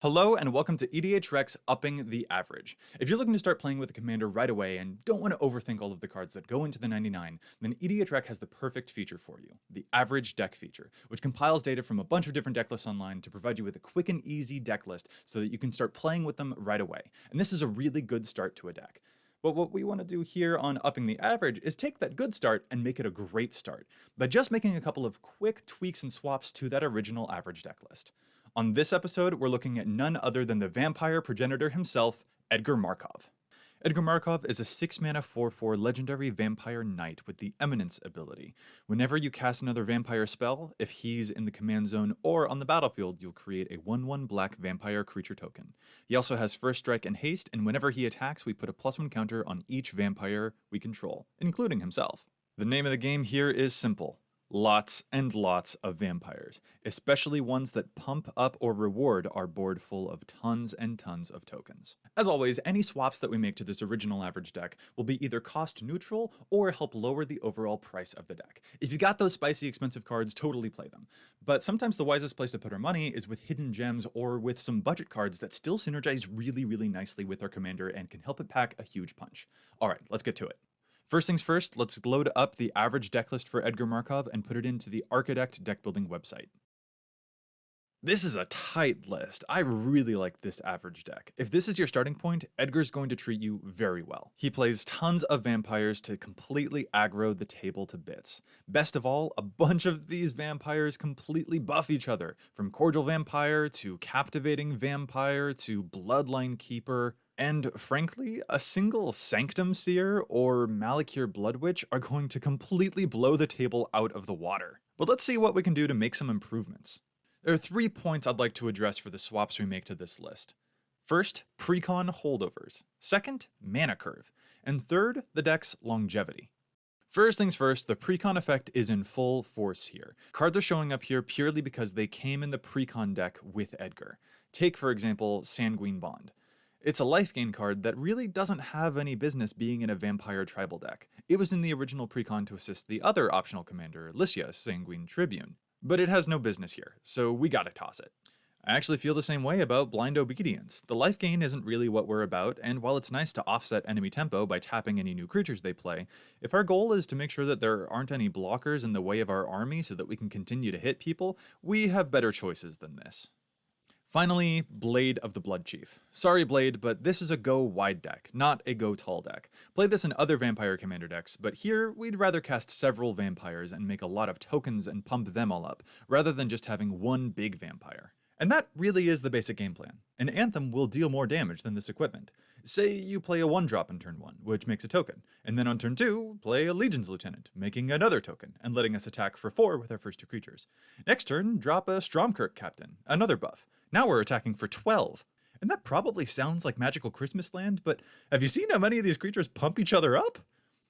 Hello and welcome to EDHREC's Upping the Average. If you're looking to start playing with a commander right away and don't want to overthink all of the cards that go into the 99, then EDHREC has the perfect feature for you, the Average Deck feature, which compiles data from a bunch of different deck lists online to provide you with a quick and easy deck list so that you can start playing with them right away. And this is a really good start to a deck. But what we want to do here on Upping the Average is take that good start and make it a great start by just making a couple of quick tweaks and swaps to that original average deck list. On this episode, we're looking at none other than the vampire progenitor himself, Edgar Markov. Edgar Markov is a 6-mana 4/4 legendary vampire knight with the Eminence ability. Whenever you cast another vampire spell, if he's in the command zone or on the battlefield, you'll create a 1/1 black vampire creature token. He also has First Strike and Haste, and whenever he attacks, we put a +1 counter on each vampire we control, including himself. The name of the game here is simple. Lots and lots of vampires, especially ones that pump up or reward our board full of tons and tons of tokens. As always, any swaps that we make to this original average deck will be either cost neutral or help lower the overall price of the deck. If you got those spicy expensive cards, totally play them. But sometimes the wisest place to put our money is with hidden gems or with some budget cards that still synergize really nicely with our commander and can help it pack a huge punch. Alright, let's get to it. First things first, let's load up the average deck list for Edgar Markov and put it into the Architect deck building website. This is a tight list. I really like this average deck. If this is your starting point, Edgar's going to treat you very well. He plays tons of vampires to completely aggro the table to bits. Best of all, a bunch of these vampires completely buff each other, from Cordial Vampire to Captivating Vampire to Bloodline Keeper. And frankly, a single Sanctum Seer or Malakir Bloodwitch are going to completely blow the table out of the water. But let's see what we can do to make some improvements. There are 3 points I'd like to address for the swaps we make to this list. First, precon holdovers. Second, mana curve. And third, the deck's longevity. First things first, the precon effect is in full force here. Cards are showing up here purely because they came in the precon deck with Edgar. Take, for example, Sanguine Bond. It's a life gain card that really doesn't have any business being in a vampire tribal deck. It was in the original precon to assist the other optional commander, Lycia, Sanguine Tribune. But it has no business here, so we gotta toss it. I actually feel the same way about Blind Obedience. The life gain isn't really what we're about, and while it's nice to offset enemy tempo by tapping any new creatures they play, if our goal is to make sure that there aren't any blockers in the way of our army so that we can continue to hit people, we have better choices than this. Finally, Blade of the Blood Chief. Sorry Blade, but this is a go wide deck, not a go tall deck. Play this in other vampire commander decks, but here we'd rather cast several vampires and make a lot of tokens and pump them all up, rather than just having one big vampire. And that really is the basic game plan. An Anthem will deal more damage than this equipment. Say you play a 1-drop in turn 1, which makes a token, and then on turn 2, play a Legion's Lieutenant, making another token, and letting us attack for 4 with our first 2 creatures. Next turn, drop a Stromkirk Captain, another buff. Now we're attacking for 12. And that probably sounds like Magical Christmas Land, but have you seen how many of these creatures pump each other up?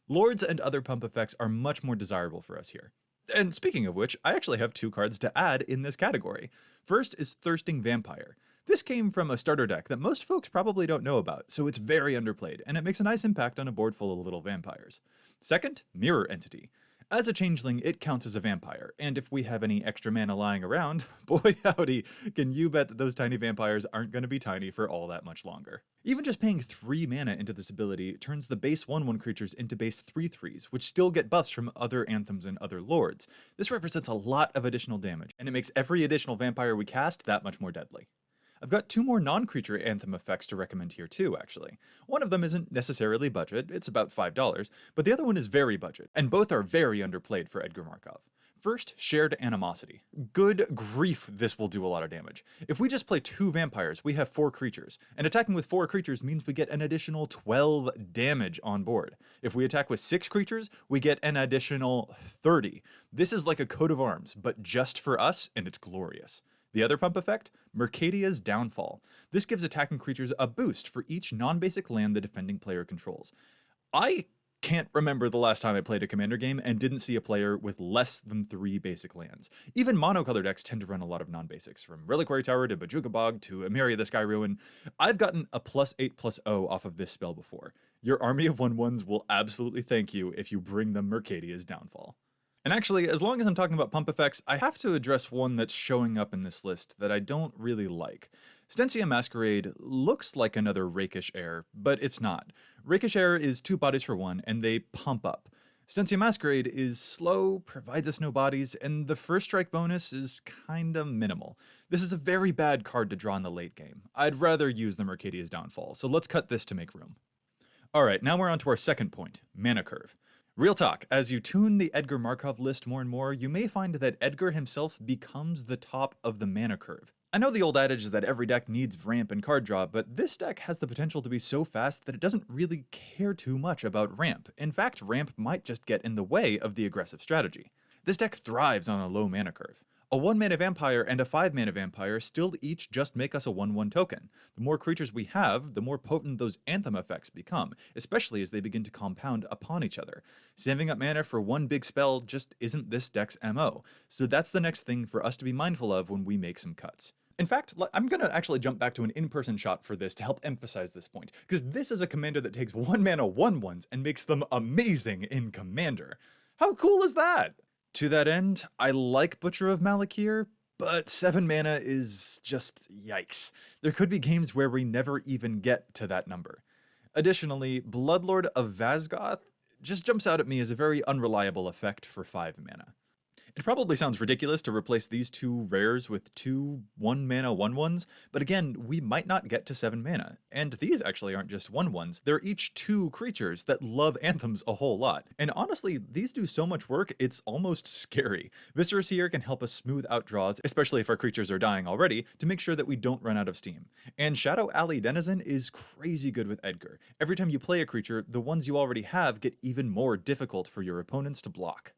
Lords and other pump effects are much more desirable for us here. And speaking of which, I actually have 2 cards to add in this category. First is Thirsting Vampire. This came from a starter deck that most folks probably don't know about, so it's very underplayed, and it makes a nice impact on a board full of little vampires. Second, Mirror Entity. As a changeling, it counts as a vampire, and if we have any extra mana lying around, boy howdy, can you bet that those tiny vampires aren't going to be tiny for all that much longer. Even just paying 3 mana into this ability turns the base 1/1 creatures into base 3/3s, which still get buffs from other anthems and other lords. This represents a lot of additional damage, and it makes every additional vampire we cast that much more deadly. I've got 2 more non-creature anthem effects to recommend here too, actually. One of them isn't necessarily budget, it's about $5, but the other one is very budget, and both are very underplayed for Edgar Markov. First, Shared Animosity. Good grief, this will do a lot of damage. If we just play 2 vampires, we have 4 creatures, and attacking with 4 creatures means we get an additional 12 damage on board. If we attack with 6 creatures, we get an additional 30. This is like a coat of arms, but just for us, and it's glorious. The other pump effect, Mercadia's Downfall. This gives attacking creatures a boost for each non-basic land the defending player controls. I can't remember the last time I played a commander game and didn't see a player with less than 3 basic lands. Even monocolor decks tend to run a lot of non-basics, from Reliquary Tower to Bojuka Bog to Emeria the Sky Ruin. I've gotten a +8/+0 off of this spell before. Your army of 1/1s will absolutely thank you if you bring them Mercadia's Downfall. And actually, as long as I'm talking about pump effects, I have to address one that's showing up in this list that I don't really like. Stensia Masquerade looks like another Rakish Heir, but it's not. Rakish Heir is 2 bodies for 1, and they pump up. Stensia Masquerade is slow, provides us no bodies, and the first strike bonus is kinda minimal. This is a very bad card to draw in the late game. I'd rather use the Mercadia's Downfall, so let's cut this to make room. Alright, now we're on to our second point, mana curve. Real talk, as you tune the Edgar Markov list more and more, you may find that Edgar himself becomes the top of the mana curve. I know the old adage is that every deck needs ramp and card draw, but this deck has the potential to be so fast that it doesn't really care too much about ramp. In fact, ramp might just get in the way of the aggressive strategy. This deck thrives on a low mana curve. A 1-mana vampire and a 5-mana vampire still each just make us a 1/1 token. The more creatures we have, the more potent those anthem effects become, especially as they begin to compound upon each other. Saving up mana for one big spell just isn't this deck's MO, so that's the next thing for us to be mindful of when we make some cuts. In fact, I'm going to actually jump back to an in-person shot for this to help emphasize this point, because this is a commander that takes 1-mana 1/1s and makes them amazing in Commander. How cool is that? To that end, I like Butcher of Malakir, but 7 mana is just yikes. There could be games where we never even get to that number. Additionally, Bloodlord of Vazgoth just jumps out at me as a very unreliable effect for 5 mana. It probably sounds ridiculous to replace these 2 rares with 2 1-mana 1/1s, but again, we might not get to 7 mana. And these actually aren't just 1/1s, they're each 2 creatures that love anthems a whole lot. And honestly, these do so much work, it's almost scary. Viscerous here can help us smooth out draws, especially if our creatures are dying already, to make sure that we don't run out of steam. And Shadow Alley Denizen is crazy good with Edgar. Every time you play a creature, the ones you already have get even more difficult for your opponents to block.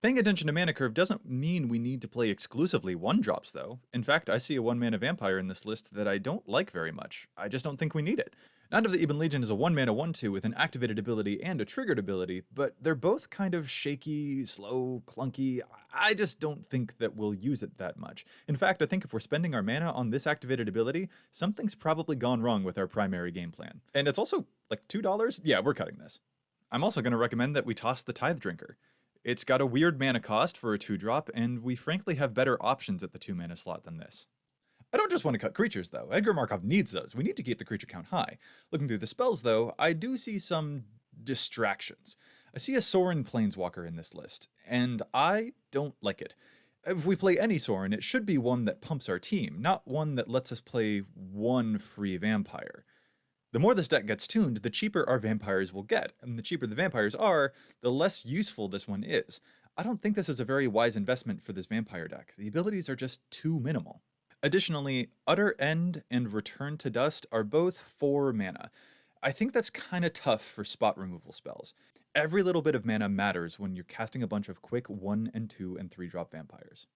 Paying attention to mana curve doesn't mean we need to play exclusively 1-drops though. In fact, I see a 1-mana vampire in this list that I don't like very much. I just don't think we need it. Knight of the Ebon Legion is a 1-mana 1/2 with an activated ability and a triggered ability, but they're both kind of shaky, slow, clunky. I just don't think that we'll use it that much. In fact, I think if we're spending our mana on this activated ability, something's probably gone wrong with our primary game plan. And it's also like $2? Yeah, we're cutting this. I'm also going to recommend that we toss the Tithe Drinker. It's got a weird mana cost for a 2-drop, and we frankly have better options at the 2-mana slot than this. I don't just want to cut creatures though, Edgar Markov needs those, we need to keep the creature count high. Looking through the spells though, I do see some distractions. I see a Sorin Planeswalker in this list, and I don't like it. If we play any Sorin, it should be one that pumps our team, not one that lets us play one free vampire. The more this deck gets tuned, the cheaper our vampires will get, and the cheaper the vampires are, the less useful this one is. I don't think this is a very wise investment for this vampire deck. The abilities are just too minimal. Additionally, Utter End and Return to Dust are both 4 mana. I think that's kinda tough for spot removal spells. Every little bit of mana matters when you're casting a bunch of quick 1 and 2 and 3-drop vampires.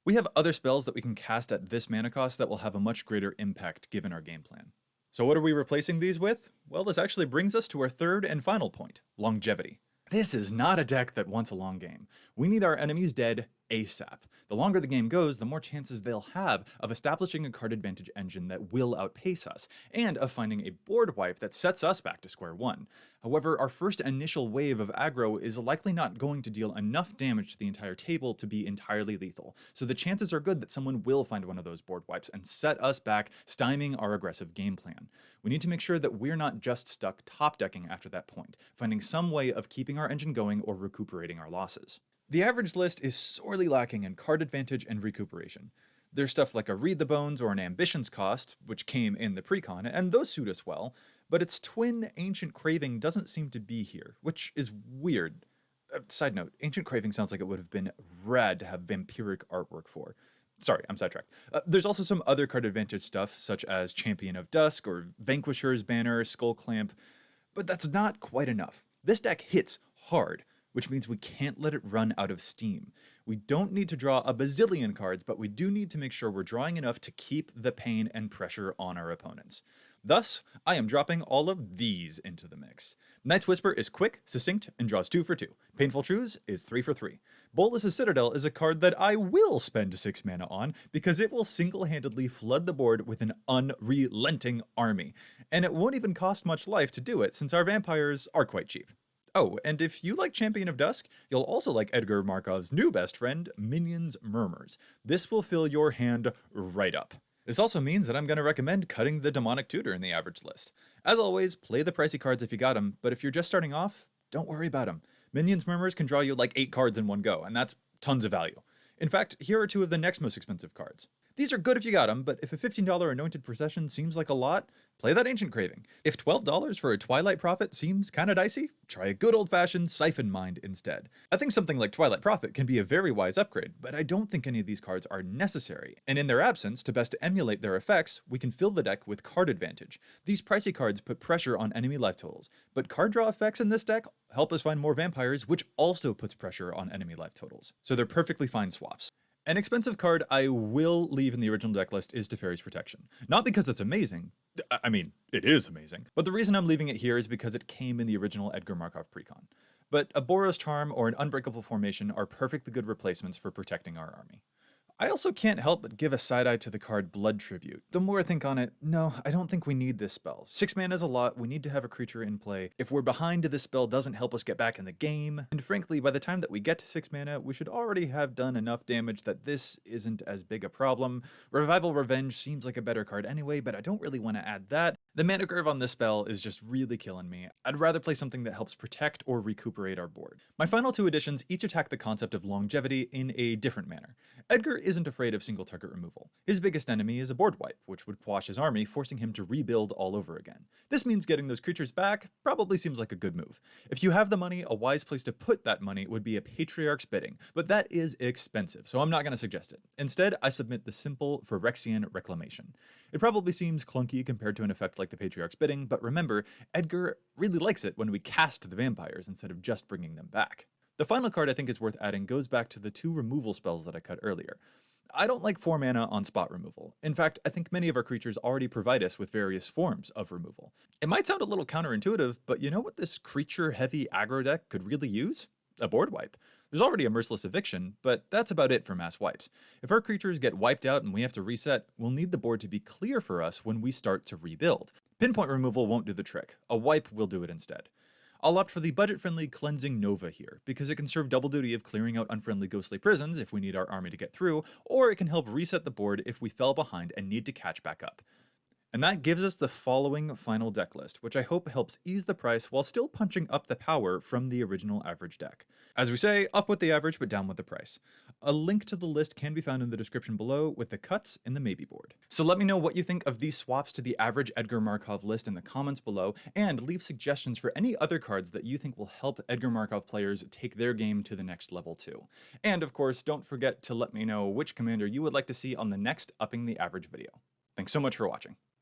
We have other spells that we can cast at this mana cost that will have a much greater impact given our game plan. So what are we replacing these with? Well, this actually brings us to our third and final point, longevity. This is not a deck that wants a long game. We need our enemies dead ASAP. The longer the game goes, the more chances they'll have of establishing a card advantage engine that will outpace us, and of finding a board wipe that sets us back to square one. However, our first initial wave of aggro is likely not going to deal enough damage to the entire table to be entirely lethal, so the chances are good that someone will find one of those board wipes and set us back, stymieing our aggressive game plan. We need to make sure that we're not just stuck top decking after that point, finding some way of keeping our engine going or recuperating our losses. The average list is sorely lacking in card advantage and recuperation. There's stuff like a Read the Bones or an Ambitions Cost, which came in the precon, and those suit us well, but its twin Ancient Craving doesn't seem to be here, which is weird. Side note, Ancient Craving sounds like it would have been rad to have vampiric artwork for. Sorry, I'm sidetracked. There's also some other card advantage stuff, such as Champion of Dusk or Vanquisher's Banner, Skull Clamp, but that's not quite enough. This deck hits hard, which means we can't let it run out of steam. We don't need to draw a bazillion cards, but we do need to make sure we're drawing enough to keep the pain and pressure on our opponents. Thus, I am dropping all of these into the mix. Night's Whisper is quick, succinct, and draws 2 for 2. Painful Truths is 3 for 3. Bolas' Citadel is a card that I will spend 6 mana on because it will single-handedly flood the board with an unrelenting army. And it won't even cost much life to do it since our vampires are quite cheap. Oh, and if you like Champion of Dusk, you'll also like Edgar Markov's new best friend, Minions Murmurs. This will fill your hand right up. This also means that I'm going to recommend cutting the Demonic Tutor in the average list. As always, play the pricey cards if you got them, but if you're just starting off, don't worry about them. Minions Murmurs can draw you like 8 cards in one go, and that's tons of value. In fact, here are 2 of the next most expensive cards. These are good if you got them, but if a $15 Anointed Procession seems like a lot, play that Ancient Craving. If $12 for a Twilight Prophet seems kinda dicey, try a good old-fashioned Siphon Mind instead. I think something like Twilight Prophet can be a very wise upgrade, but I don't think any of these cards are necessary, and in their absence, to best emulate their effects, we can fill the deck with card advantage. These pricey cards put pressure on enemy life totals, but card draw effects in this deck help us find more vampires, which also puts pressure on enemy life totals. So they're perfectly fine swaps. An expensive card I will leave in the original deck list is Teferi's Protection. Not because it's amazing, I mean, it is amazing, but the reason I'm leaving it here is because it came in the original Edgar Markov precon. But a Boros Charm or an Unbreakable Formation are perfectly good replacements for protecting our army. I also can't help but give a side eye to the card Blood Tribute. The more I think on it, no, I don't think we need this spell. 6 mana is a lot, we need to have a creature in play. If we're behind, this spell doesn't help us get back in the game. And frankly, by the time that we get to 6 mana, we should already have done enough damage that this isn't as big a problem. Revival Revenge seems like a better card anyway, but I don't really want to add that. The mana curve on this spell is just really killing me. I'd rather play something that helps protect or recuperate our board. My final 2 additions each attack the concept of longevity in a different manner. Edgar isn't afraid of single target removal. His biggest enemy is a board wipe, which would quash his army, forcing him to rebuild all over again. This means getting those creatures back probably seems like a good move. If you have the money, a wise place to put that money would be a Patriarch's Bidding, but that is expensive, so I'm not going to suggest it. Instead, I submit the simple Phyrexian Reclamation. It probably seems clunky compared to an effect like the Patriarch's Bidding, but remember, Edgar really likes it when we cast the vampires instead of just bringing them back. The final card I think is worth adding goes back to the 2 removal spells that I cut earlier. I don't like 4 mana on spot removal. In fact, I think many of our creatures already provide us with various forms of removal. It might sound a little counterintuitive, but you know what this creature-heavy aggro deck could really use? A board wipe. There's already a Merciless Eviction, but that's about it for mass wipes. If our creatures get wiped out and we have to reset, we'll need the board to be clear for us when we start to rebuild. Pinpoint removal won't do the trick. A wipe will do it instead. I'll opt for the budget-friendly Cleansing Nova here, because it can serve double duty of clearing out unfriendly ghostly prisons if we need our army to get through, or it can help reset the board if we fell behind and need to catch back up. And that gives us the following final deck list, which I hope helps ease the price while still punching up the power from the original average deck. As we say, up with the average but down with the price. A link to the list can be found in the description below with the cuts in the maybe board. So let me know what you think of these swaps to the average Edgar Markov list in the comments below, and leave suggestions for any other cards that you think will help Edgar Markov players take their game to the next level too. And of course, don't forget to let me know which commander you would like to see on the next Upping the Average video. Thanks so much for watching.